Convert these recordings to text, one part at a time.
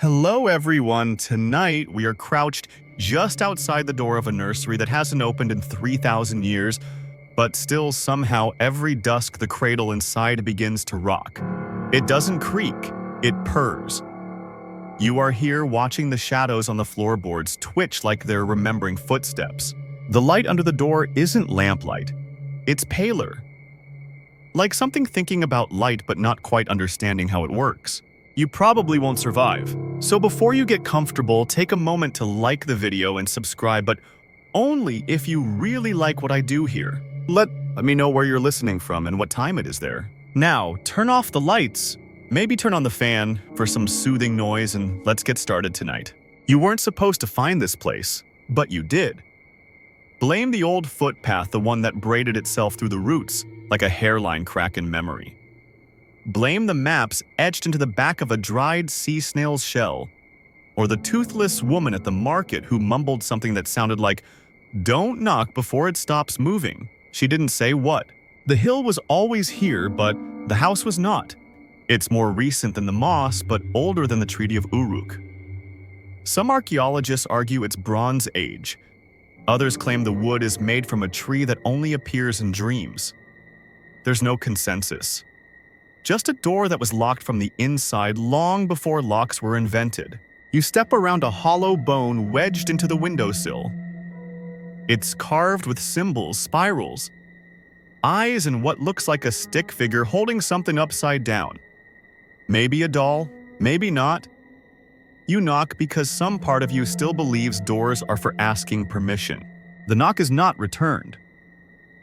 Hello everyone, tonight we are crouched just outside the door of a nursery that hasn't opened in 3,000 years, but still somehow every dusk the cradle inside begins to rock. It doesn't creak, it purrs. You are here watching the shadows on the floorboards twitch like they're remembering footsteps. The light under the door isn't lamplight, it's paler. Like something thinking about light but not quite understanding how it works. You probably won't survive. So before you get comfortable, take a moment to like the video and subscribe, but only if you really like what I do here. Let me know where you're listening from and what time it is there. Now, turn off the lights, maybe turn on the fan for some soothing noise, and let's get started tonight. You weren't supposed to find this place, but you did. Blame the old footpath, the one that braided itself through the roots like a hairline crack in memory. Blame the maps etched into the back of a dried sea snail's shell, or the toothless woman at the market who mumbled something that sounded like, "Don't knock before it stops moving." She didn't say what. The hill was always here, but the house was not. It's more recent than the moss, but older than the Treaty of Uruk. Some archaeologists argue it's Bronze Age. Others claim the wood is made from a tree that only appears in dreams. There's no consensus. Just a door that was locked from the inside long before locks were invented. You step around a hollow bone wedged into the windowsill. It's carved with symbols, spirals, eyes, and what looks like a stick figure holding something upside down. Maybe a doll, maybe not. You knock because some part of you still believes doors are for asking permission. The knock is not returned,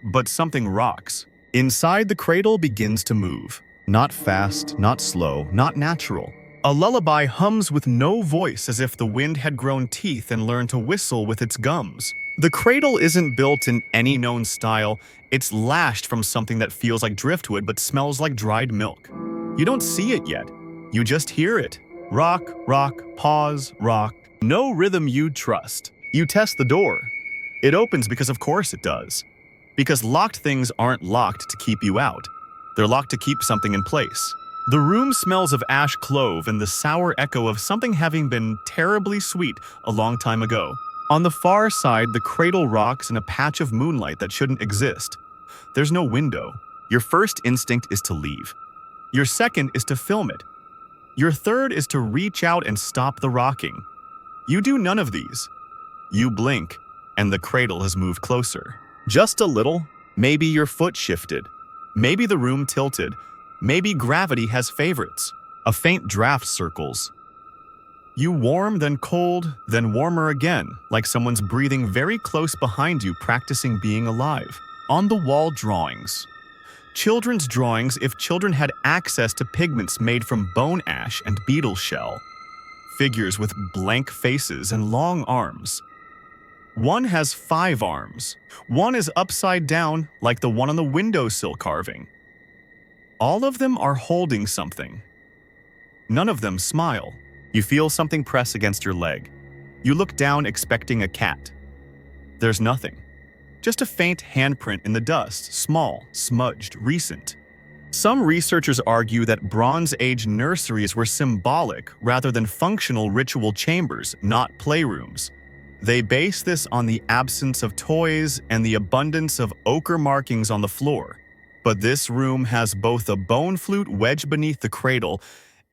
but something rocks. Inside, the cradle begins to move. Not fast, not slow, not natural. A lullaby hums with no voice, as if the wind had grown teeth and learned to whistle with its gums. The cradle isn't built in any known style. It's lashed from something that feels like driftwood but smells like dried milk. You don't see it yet. You just hear it. Rock, rock, pause, rock. No rhythm you'd trust. You test the door. It opens because of course it does. Because locked things aren't locked to keep you out. They're locked to keep something in place. The room smells of ash clove and the sour echo of something having been terribly sweet a long time ago. On the far side, the cradle rocks in a patch of moonlight that shouldn't exist. There's no window. Your first instinct is to leave. Your second is to film it. Your third is to reach out and stop the rocking. You do none of these. You blink, and the cradle has moved closer. Just a little. Maybe your foot shifted. Maybe the room tilted. Maybe gravity has favorites. A faint draft circles. You warm, then cold, then warmer again, like someone's breathing very close behind you, practicing being alive. On the wall, drawings. Children's drawings if children had access to pigments made from bone ash and beetle shell. Figures with blank faces and long arms. One has 5 arms. One is upside down, like the one on the windowsill carving. All of them are holding something. None of them smile. You feel something press against your leg. You look down expecting a cat. There's nothing. Just a faint handprint in the dust, small, smudged, recent. Some researchers argue that Bronze Age nurseries were symbolic rather than functional ritual chambers, not playrooms. They base this on the absence of toys and the abundance of ochre markings on the floor. But this room has both a bone flute wedged beneath the cradle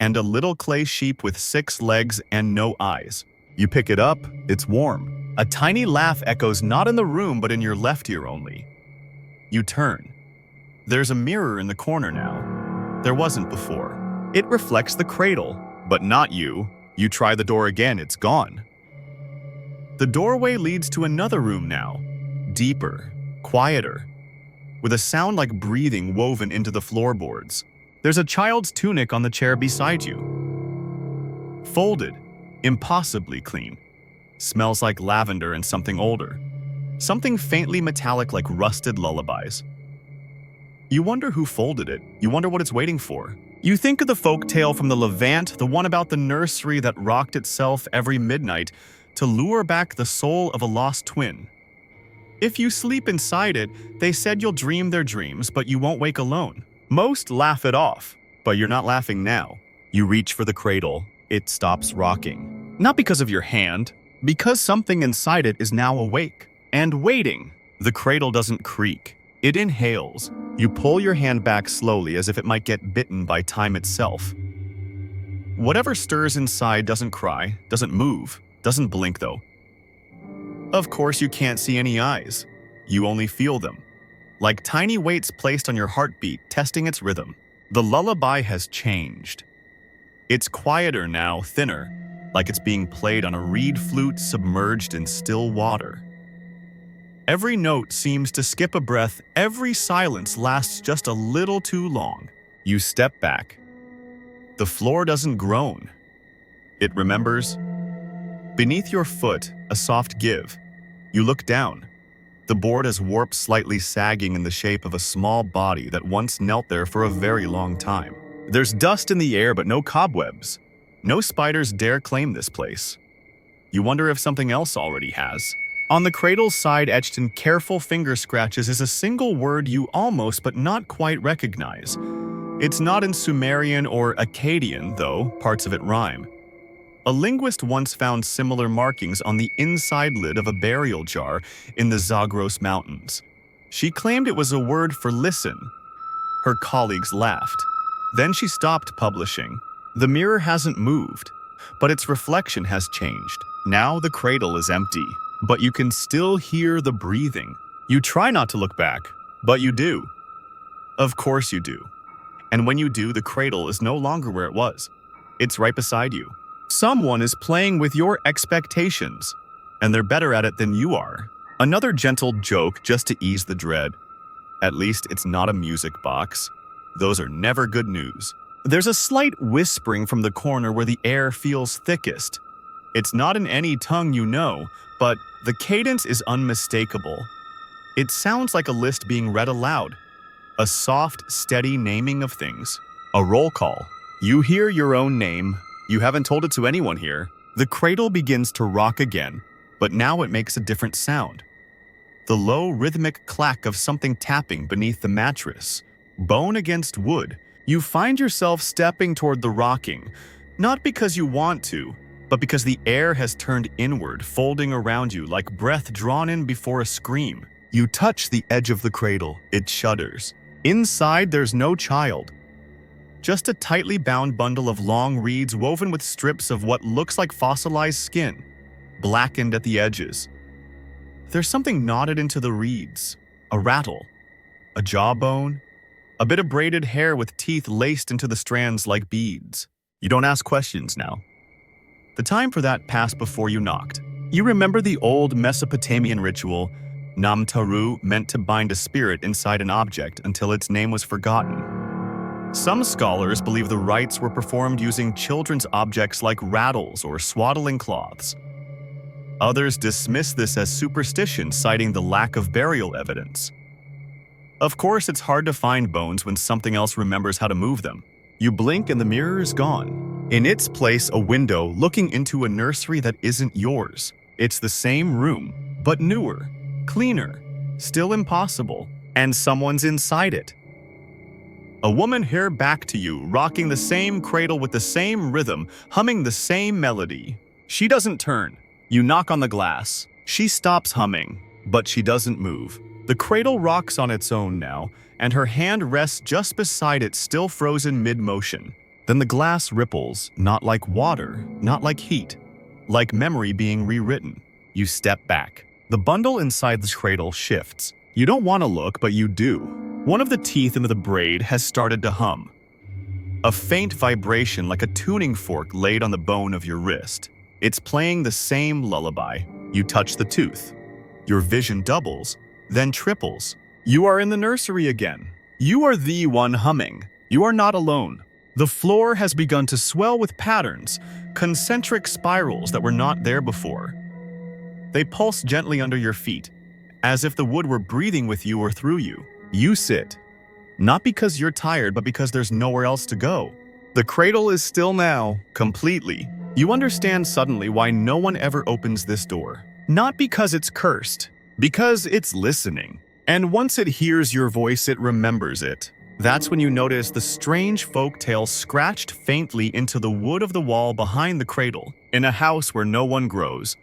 and a little clay sheep with 6 legs and no eyes. You pick it up, it's warm. A tiny laugh echoes not in the room but in your left ear only. You turn. There's a mirror in the corner now. There wasn't before. It reflects the cradle, but not you. You try the door again, it's gone. The doorway leads to another room now, deeper, quieter, with a sound like breathing woven into the floorboards. There's a child's tunic on the chair beside you. Folded, impossibly clean. Smells like lavender and something older. Something faintly metallic like rusted lullabies. You wonder who folded it. You wonder what it's waiting for. You think of the folk tale from the Levant, the one about the nursery that rocked itself every midnight to lure back the soul of a lost twin. If you sleep inside it, they said you'll dream their dreams, but you won't wake alone. Most laugh it off, but you're not laughing now. You reach for the cradle. it stops rocking. Not because of your hand, because something inside it is now awake and waiting. The cradle doesn't creak. It inhales. You pull your hand back slowly as if it might get bitten by time itself. Whatever stirs inside doesn't cry, doesn't move, doesn't blink though. Of course you can't see any eyes. You only feel them. Like tiny weights placed on your heartbeat, testing its rhythm. The lullaby has changed. It's quieter now, thinner, like it's being played on a reed flute submerged in still water. Every note seems to skip a breath, every silence lasts just a little too long. You step back. The floor doesn't groan. It remembers. Beneath your foot, a soft give. You look down. The board has warped, slightly sagging in the shape of a small body that once knelt there for a very long time. There's dust in the air, but no cobwebs. No spiders dare claim this place. You wonder if something else already has. On the cradle's side, etched in careful finger scratches, is a single word you almost but not quite recognize. It's not in Sumerian or Akkadian, though parts of it rhyme. A linguist once found similar markings on the inside lid of a burial jar in the Zagros Mountains. She claimed it was a word for listen. Her colleagues laughed. Then she stopped publishing. The mirror hasn't moved, but its reflection has changed. Now the cradle is empty, but you can still hear the breathing. You try not to look back, but you do. Of course you do. And when you do, the cradle is no longer where it was. It's right beside you. Someone is playing with your expectations, and they're better at it than you are. Another gentle joke just to ease the dread. At least it's not a music box. Those are never good news. There's a slight whispering from the corner where the air feels thickest. It's not in any tongue you know, but the cadence is unmistakable. It sounds like a list being read aloud. A soft, steady naming of things. A roll call. You hear your own name. You haven't told it to anyone here. The cradle begins to rock again, but now it makes a different sound. The low, rhythmic clack of something tapping beneath the mattress. Bone against wood. You find yourself stepping toward the rocking, not because you want to, but because the air has turned inward, folding around you like breath drawn in before a scream. You touch the edge of the cradle. It shudders. Inside, there's no child. Just a tightly bound bundle of long reeds woven with strips of what looks like fossilized skin, blackened at the edges. There's something knotted into the reeds. A rattle. A jawbone. A bit of braided hair with teeth laced into the strands like beads. You don't ask questions now. The time for that passed before you knocked. You remember the old Mesopotamian ritual, Nam Taru, meant to bind a spirit inside an object until its name was forgotten. Some scholars believe the rites were performed using children's objects like rattles or swaddling cloths. Others dismiss this as superstition, citing the lack of burial evidence. Of course, it's hard to find bones when something else remembers how to move them. You blink and the mirror is gone. In its place, a window looking into a nursery that isn't yours. It's the same room, but newer, cleaner, still impossible, and someone's inside it. A woman here back to you, rocking the same cradle with the same rhythm, humming the same melody. She doesn't turn. You knock on the glass. She stops humming, but she doesn't move. The cradle rocks on its own now, and her hand rests just beside it, still frozen mid-motion. Then the glass ripples, not like water, not like heat, like memory being rewritten. You step back. The bundle inside the cradle shifts. You don't want to look, but you do. One of the teeth in the braid has started to hum. A faint vibration like a tuning fork laid on the bone of your wrist. It's playing the same lullaby. You touch the tooth. Your vision doubles, then triples. You are in the nursery again. You are the one humming. You are not alone. The floor has begun to swell with patterns, concentric spirals that were not there before. They pulse gently under your feet, as if the wood were breathing with you or through you. You sit, not because you're tired, but because there's nowhere else to go. The cradle is still now, completely. You understand suddenly why no one ever opens this door. Not because it's cursed, because it's listening. And once it hears your voice, it remembers it. That's when you notice the strange folktale scratched faintly into the wood of the wall behind the cradle. In a house where no one grows,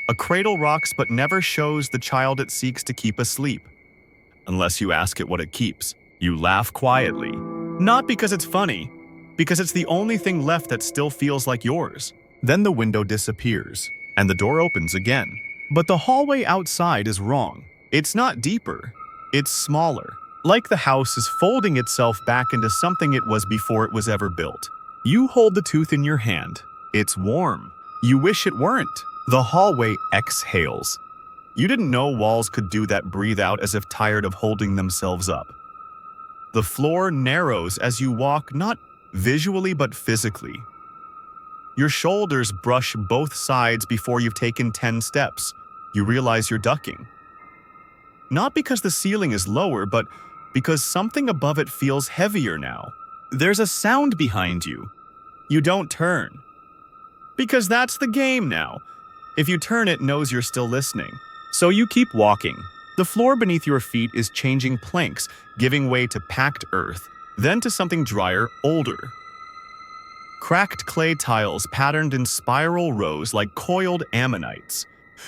a cradle rocks but never shows the child it seeks to keep asleep. Unless you ask it what it keeps. You laugh quietly. Not because it's funny, because it's the only thing left that still feels like yours. Then the window disappears, and the door opens again. But the hallway outside is wrong. It's not deeper, it's smaller. Like the house is folding itself back into something it was before it was ever built. You hold the tooth in your hand. It's warm. You wish it weren't. The hallway exhales. You didn't know walls could do that, breathe out as if tired of holding themselves up. The floor narrows as you walk, not visually but physically. Your shoulders brush both sides before you've taken 10 steps. You realize you're ducking. Not because the ceiling is lower, but because something above it feels heavier now. There's a sound behind you. You don't turn. Because that's the game now. If you turn, it knows you're still listening. So you keep walking. The floor beneath your feet is changing planks, giving way to packed earth, then to something drier, older. Cracked clay tiles patterned in spiral rows like coiled ammonites.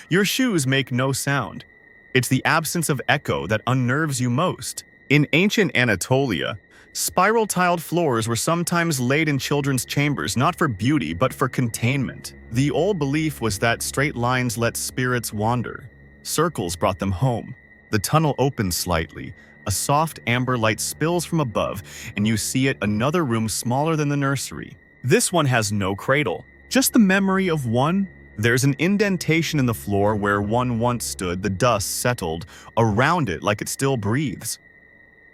Your shoes make no sound. It's the absence of echo that unnerves you most. In ancient Anatolia, spiral-tiled floors were sometimes laid in children's chambers, not for beauty, but for containment. The old belief was that straight lines let spirits wander. Circles brought them home. The tunnel opens slightly. A soft amber light spills from above, and you see it, another room smaller than the nursery. This one has no cradle, just the memory of one. There's an indentation in the floor where one once stood, the dust settled around it like it still breathes.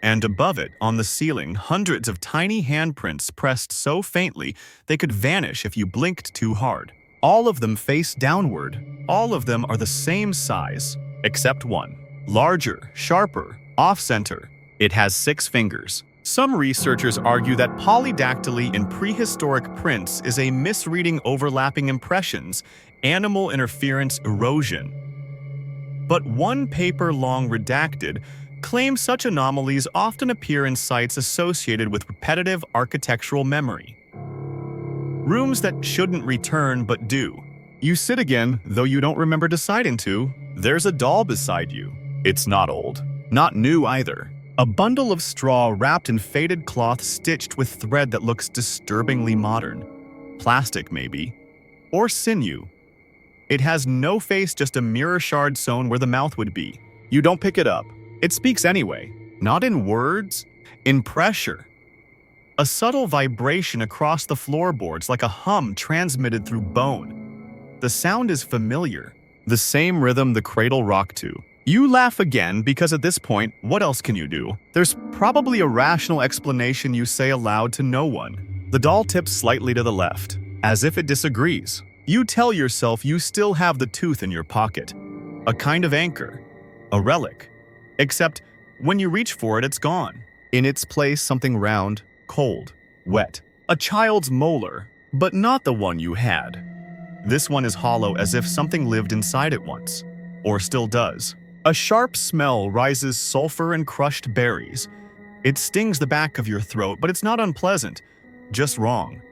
And above it, on the ceiling, hundreds of tiny handprints pressed so faintly they could vanish if you blinked too hard. All of them face downward. All of them are the same size, except one. Larger, sharper, off-center. It has 6 fingers. Some researchers argue that polydactyly in prehistoric prints is a misreading, overlapping impressions, animal interference, erosion. But one paper, long redacted, claims such anomalies often appear in sites associated with repetitive architectural memory. Rooms that shouldn't return but do. You sit again, though you don't remember deciding to. There's a doll beside you. It's not old, not new either. A bundle of straw wrapped in faded cloth stitched with thread that looks disturbingly modern. Plastic, maybe. Or sinew. It has no face, just a mirror shard sewn where the mouth would be. You don't pick it up. It speaks anyway. Not in words, in pressure. A subtle vibration across the floorboards, like a hum transmitted through bone. The sound is familiar. The same rhythm the cradle rocked to. You laugh again because at this point, what else can you do? There's probably a rational explanation you say aloud to no one. The doll tips slightly to the left, as if it disagrees. You tell yourself you still have the tooth in your pocket. A kind of anchor. A relic. Except, when you reach for it, it's gone. In its place, something round, cold, wet. A child's molar, but not the one you had. This one is hollow, as if something lived inside it once. Or still does. A sharp smell rises, sulfur and crushed berries. It stings the back of your throat, but it's not unpleasant. Just wrong.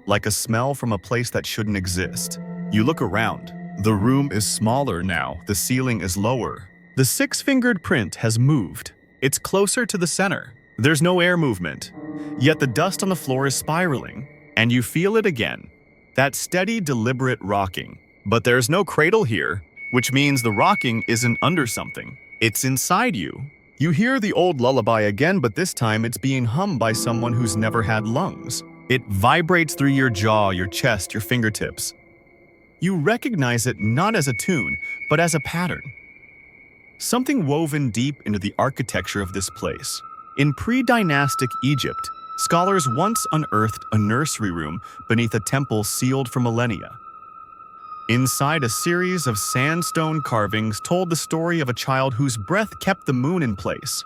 Like a smell from a place that shouldn't exist. You look around. The room is smaller now. The ceiling is lower. The 6-fingered print has moved. It's closer to the center. There's no air movement. Yet the dust on the floor is spiraling. And you feel it again. That steady, deliberate rocking. But there's no cradle here, which means the rocking isn't under something. It's inside you. You hear the old lullaby again, but this time it's being hummed by someone who's never had lungs. It vibrates through your jaw, your chest, your fingertips. You recognize it not as a tune, but as a pattern. Something woven deep into the architecture of this place. In pre-dynastic Egypt, scholars once unearthed a nursery room beneath a temple sealed for millennia. Inside, a series of sandstone carvings told the story of a child whose breath kept the moon in place.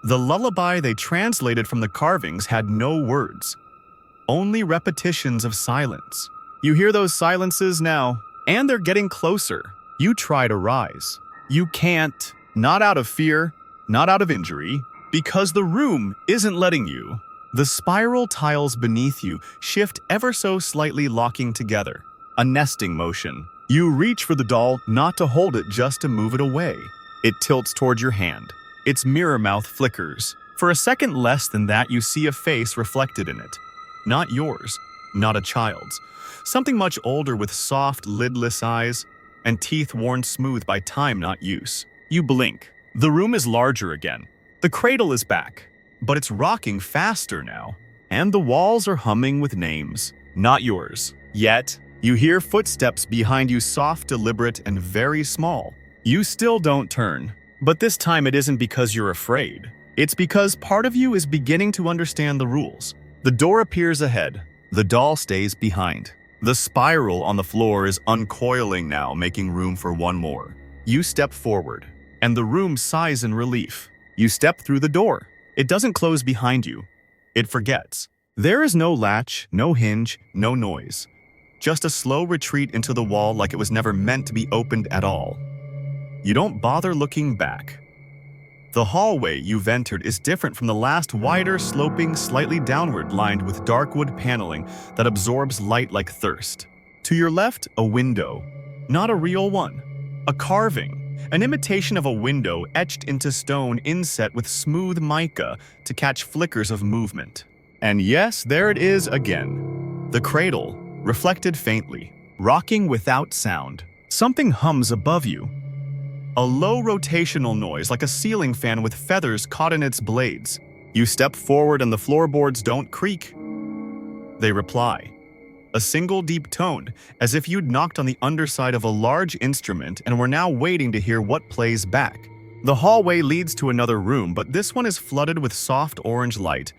The lullaby they translated from the carvings had no words, only repetitions of silence. You hear those silences now, and they're getting closer. You try to rise. You can't, not out of fear, not out of injury. Because the room isn't letting you. The spiral tiles beneath you shift ever so slightly, locking together. A nesting motion. You reach for the doll, not to hold it, just to move it away. It tilts toward your hand. Its mirror mouth flickers. For a second less than that, you see a face reflected in it. Not yours, not a child's. Something much older with soft, lidless eyes and teeth worn smooth by time, not use. You blink. The room is larger again. The cradle is back, but it's rocking faster now. And the walls are humming with names. Not yours. Yet, you hear footsteps behind you, soft, deliberate, and very small. You still don't turn. But this time it isn't because you're afraid. It's because part of you is beginning to understand the rules. The door appears ahead. The doll stays behind. The spiral on the floor is uncoiling now, making room for one more. You step forward, and the room sighs in relief. You step through the door. It doesn't close behind you. It forgets. There is no latch, no hinge, no noise. Just a slow retreat into the wall, like it was never meant to be opened at all. You don't bother looking back. The hallway you've entered is different from the last, wider, sloping, slightly downward, lined with dark wood paneling that absorbs light like thirst. To your left, a window. Not a real one. A carving. An imitation of a window etched into stone, inset with smooth mica to catch flickers of movement. And yes, there it is again. The cradle, reflected faintly, rocking without sound. Something hums above you. A low rotational noise, like a ceiling fan with feathers caught in its blades. You step forward and the floorboards don't creak. They reply. A single deep tone, as if you'd knocked on the underside of a large instrument and were now waiting to hear what plays back. The hallway leads to another room, but this one is flooded with soft orange light.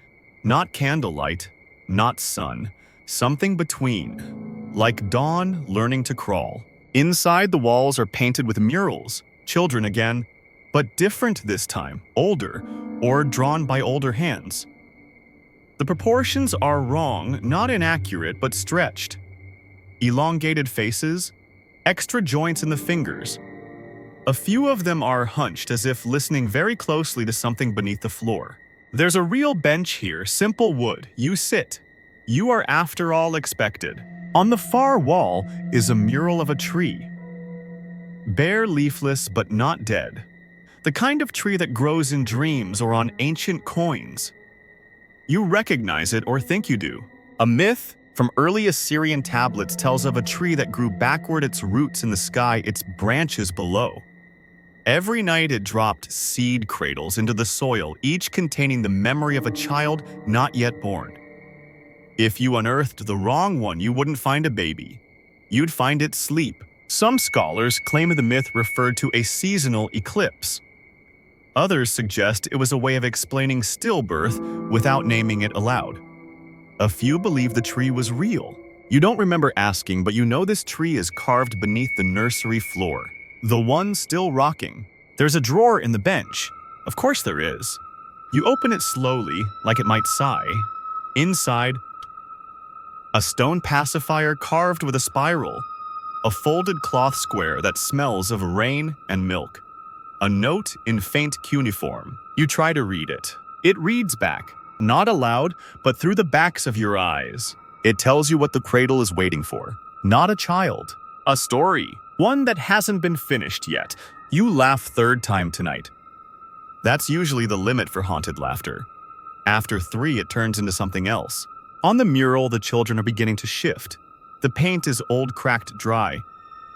Not candlelight, not sun. Something between. Like dawn learning to crawl. Inside, the walls are painted with murals. Children again, but different this time, older, or drawn by older hands. The proportions are wrong, not inaccurate, but stretched. Elongated faces, extra joints in the fingers. A few of them are hunched, as if listening very closely to something beneath the floor. There's a real bench here, simple wood. You sit. You are, after all, expected. On the far wall is a mural of a tree. Bare, leafless, but not dead. The kind of tree that grows in dreams or on ancient coins. You recognize it, or think you do. A myth from early Assyrian tablets tells of a tree that grew backward, its roots in the sky, its branches below. Every night it dropped seed cradles into the soil, each containing the memory of a child not yet born. If you unearthed the wrong one, you wouldn't find a baby. You'd find it asleep. Some scholars claim the myth referred to a seasonal eclipse. Others suggest it was a way of explaining stillbirth without naming it aloud. A few believe the tree was real. You don't remember asking, but you know this tree is carved beneath the nursery floor. The one still rocking. There's a drawer in the bench. Of course there is. You open it slowly, like it might sigh. Inside, a stone pacifier carved with a spiral. A folded cloth square that smells of rain and milk. A note in faint cuneiform. You try to read it. It reads back, not aloud, but through the backs of your eyes. It tells you what the cradle is waiting for. Not a child. A story. One that hasn't been finished yet. You laugh third time tonight. That's usually the limit for haunted laughter. After 3, it turns into something else. On the mural, the children are beginning to shift. The paint is old, cracked, dry.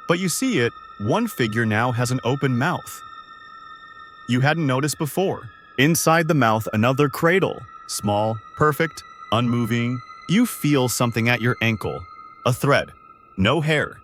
But you see it, one figure now has an open mouth. You hadn't noticed before. Inside the mouth, another cradle. Small, perfect, unmoving. You feel something at your ankle. A thread. No hair.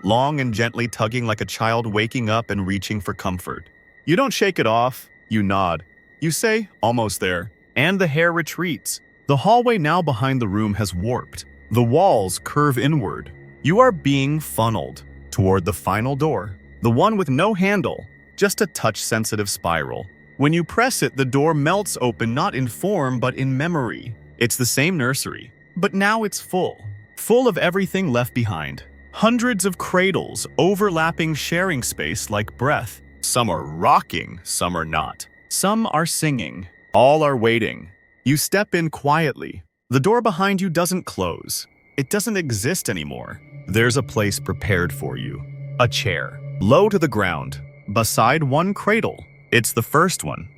Long and gently tugging, like a child waking up and reaching for comfort. You don't shake it off. You nod. You say, almost there. And the hair retreats. The hallway now behind the room has warped. The walls curve inward. You are being funneled toward the final door. The one with no handle, just a touch-sensitive spiral. When you press it, the door melts open, not in form, but in memory. It's the same nursery, but now it's full. Full of everything left behind. Hundreds of cradles, overlapping, sharing space like breath. Some are rocking, some are not. Some are singing. All are waiting. You step in quietly. The door behind you doesn't close. It doesn't exist anymore. There's a place prepared for you. A chair, low to the ground, beside one cradle. It's the first one.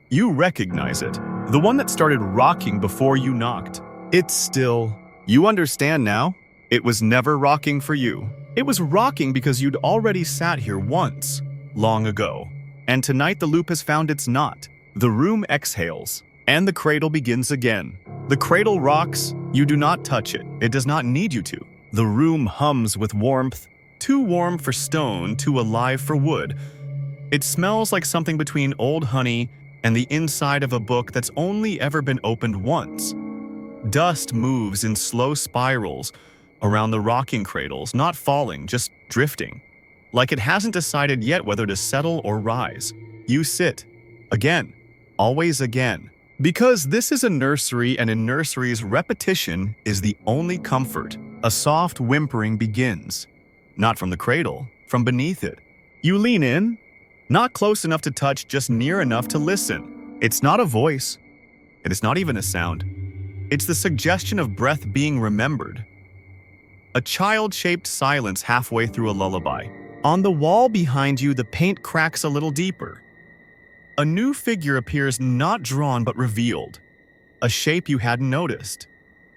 You recognize it, the one that started rocking before you knocked. It's still. You understand now? It was never rocking for you. It was rocking because you'd already sat here once, long ago. And tonight the loop has found its knot. The room exhales, and the cradle begins again. The cradle rocks, you do not touch it. It does not need you to. The room hums with warmth, too warm for stone, too alive for wood. It smells like something between old honey and the inside of a book that's only ever been opened once. Dust moves in slow spirals around the rocking cradles, not falling, just drifting. Like it hasn't decided yet whether to settle or rise. You sit. Again. Always again. Because this is a nursery, and in nurseries, repetition is the only comfort. A soft whimpering begins. Not from the cradle, from beneath it. You lean in. Not close enough to touch, just near enough to listen. It's not a voice. It is not even a sound. It's the suggestion of breath being remembered. A child-shaped silence halfway through a lullaby. On the wall behind you, the paint cracks a little deeper. A new figure appears, not drawn but revealed. A shape you hadn't noticed.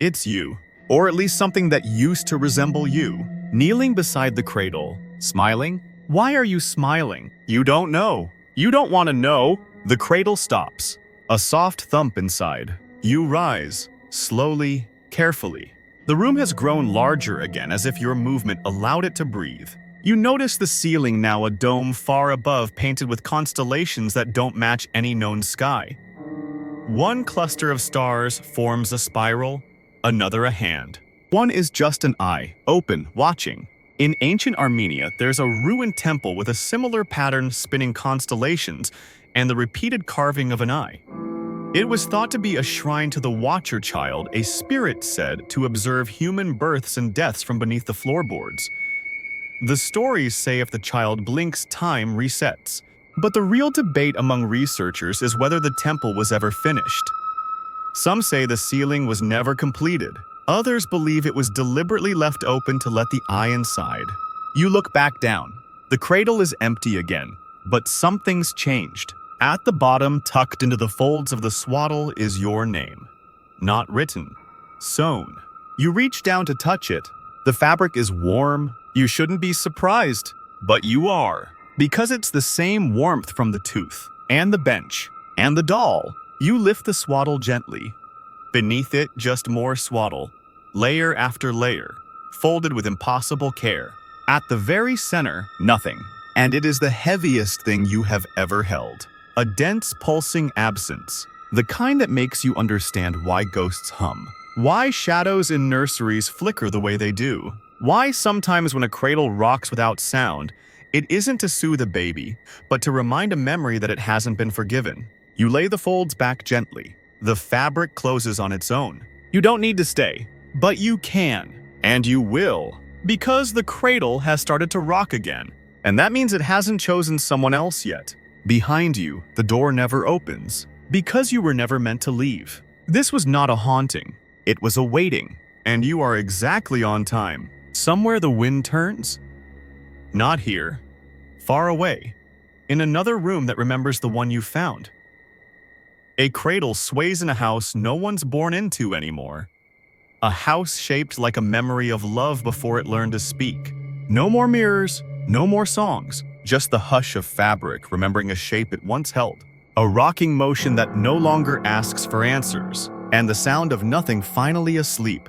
It's you, or at least something that used to resemble you, kneeling beside the cradle, smiling. Why are you smiling? You don't know. You don't want to know. The cradle stops. A soft thump inside. You rise, slowly, carefully. The room has grown larger again, as if your movement allowed it to breathe. You notice the ceiling now a dome far above, painted with constellations that don't match any known sky. One cluster of stars forms a spiral, another a hand. One is just an eye, open, watching. In ancient Armenia, there's a ruined temple with a similar pattern spinning constellations and the repeated carving of an eye. It was thought to be a shrine to the Watcher Child, a spirit said to observe human births and deaths from beneath the floorboards. The stories say if the child blinks, time resets. But the real debate among researchers is whether the temple was ever finished. Some say the ceiling was never completed. Others believe it was deliberately left open to let the eye inside. You look back down. The cradle is empty again, but something's changed. At the bottom, tucked into the folds of the swaddle, is your name. Not written, sewn. You reach down to touch it. The fabric is warm. You shouldn't be surprised, but you are. Because it's the same warmth from the tooth, and the bench, and the doll. You lift the swaddle gently. Beneath it, just more swaddle. Layer after layer, folded with impossible care. At the very center, nothing. And it is the heaviest thing you have ever held. A dense, pulsing absence. The kind that makes you understand why ghosts hum. Why shadows in nurseries flicker the way they do. Why sometimes when a cradle rocks without sound, it isn't to soothe a baby, but to remind a memory that it hasn't been forgiven. You lay the folds back gently. The fabric closes on its own. You don't need to stay. But you can, and you will, because the cradle has started to rock again. And that means it hasn't chosen someone else yet. Behind you, the door never opens, because you were never meant to leave. This was not a haunting, it was a waiting. And you are exactly on time. Somewhere the wind turns? Not here. Far away. In another room that remembers the one you found. A cradle sways in a house no one's born into anymore. A house shaped like a memory of love before it learned to speak. No more mirrors, no more songs, just the hush of fabric remembering a shape it once held. A rocking motion that no longer asks for answers, and the sound of nothing finally asleep.